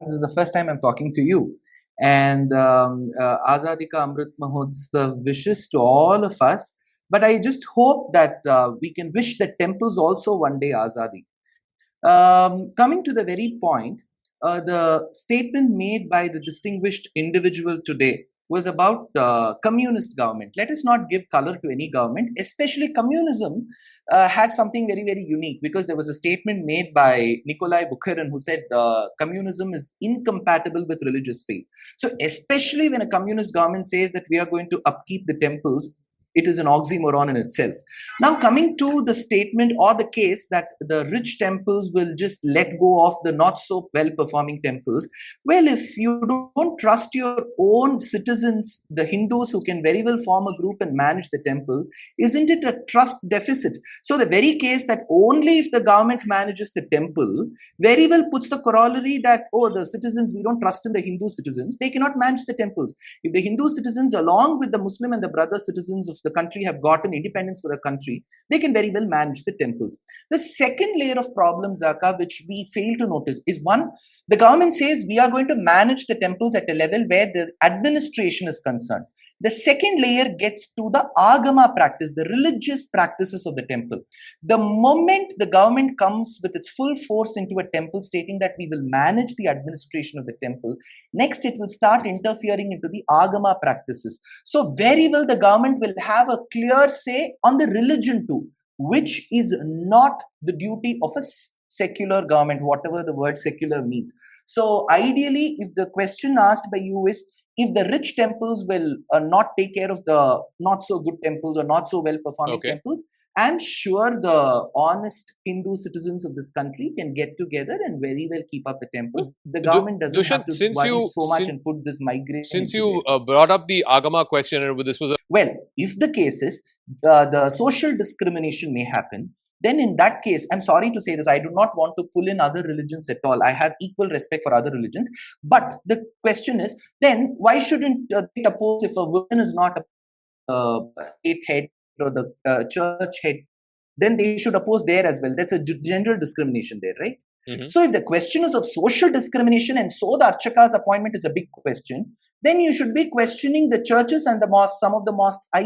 this is the first time I'm talking to you. And Azadi Ka Amrit Mahotsav wishes to all of us. But I just hope that we can wish the temples also one day Azadi. Coming to the very point, the statement made by the distinguished individual today was about communist government. Let us not give color to any government, especially communism has something very, very unique, because there was a statement made by Nikolai Bukharin who said communism is incompatible with religious faith. So especially when a communist government says that we are going to upkeep the temples, it is an oxymoron in itself. Now, coming to the statement or the case that the rich temples will just let go of the not so well performing temples, well, if you don't trust your own citizens, the Hindus who can very well form a group and manage the temple, isn't it a trust deficit? So, the very case that only if the government manages the temple very well puts the corollary that, oh, the citizens, we don't trust in the Hindu citizens, they cannot manage the temples. If the Hindu citizens, along with the Muslim and the brother citizens of the country, have gotten independence for the country, they can very well manage the temples. The second layer of problem, Zaka, which we fail to notice is one, the government says we are going to manage the temples at a level where the administration is concerned. The second layer gets to the agama practice, the religious practices of the temple. The moment the government comes with its full force into a temple stating that we will manage the administration of the temple, next it will start interfering into the agama practices. So very well the government will have a clear say on the religion too, which is not the duty of a secular government, whatever the word secular means. So ideally, if the question asked by you is, if the rich temples will not take care of the not so good temples or not so well performing temples, I'm sure the honest Hindu citizens of this country can get together and very well keep up the temples. The government doesn't have to worry so much and put this migration. Since you brought up the agama question, and this was well, if the case is the social discrimination may happen, then in that case, I'm sorry to say this, I do not want to pull in other religions at all. I have equal respect for other religions. But the question is, then why shouldn't it oppose if a woman is not a state head or the church head? Then they should oppose there as well. That's a general discrimination there, right? Mm-hmm. So if the question is of social discrimination and so the Archaka's appointment is a big question, then you should be questioning the churches and the mosques. Some of the mosques, I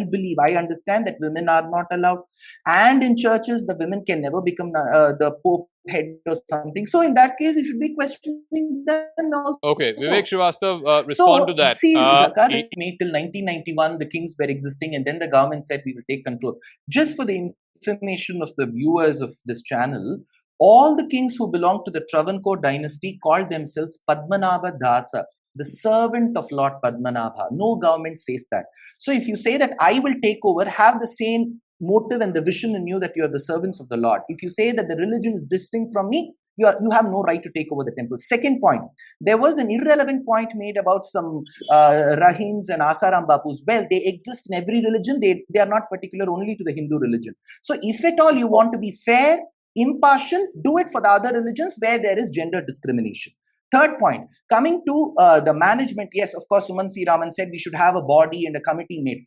understand that women are not allowed. And in churches, the women can never become the Pope head or something. So in that case, you should be questioning them also. Okay, Vivek Srivastav, respond to that. See, Zakat made till 1991, the kings were existing, and then the government said we will take control. Just for the information of the viewers of this channel, all the kings who belonged to the Travancore dynasty called themselves Padmanabha dasa, the servant of Lord Padmanabha. No government says that. So if you say that I will take over, have the same motive and the vision in you that you are the servants of the Lord. If you say that the religion is distinct from me, you have no right to take over the temple. Second point, there was an irrelevant point made about some Rahims and Asaram Bapus. Well, they exist in every religion. They are not particular only to the Hindu religion. So if at all you want to be fair, impartial, do it for the other religions where there is gender discrimination. Third point, coming to the management, yes, of course, Suman C. Raman said we should have a body and a committee made.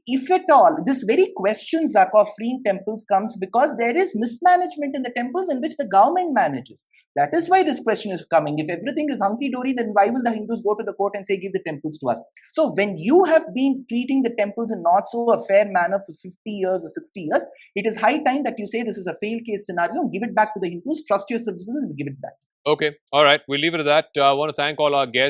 If at all, this very question, Zaka, of freeing temples comes because there is mismanagement in the temples in which the government manages. That is why this question is coming. If everything is hunky-dory, then why will the Hindus go to the court and say, give the temples to us? So when you have been treating the temples in not so a fair manner for 50 years or 60 years, it is high time that you say this is a failed case scenario and give it back to the Hindus, trust your citizens and give it back. Okay. All right. We'll leave it at that. I want to thank all our guests.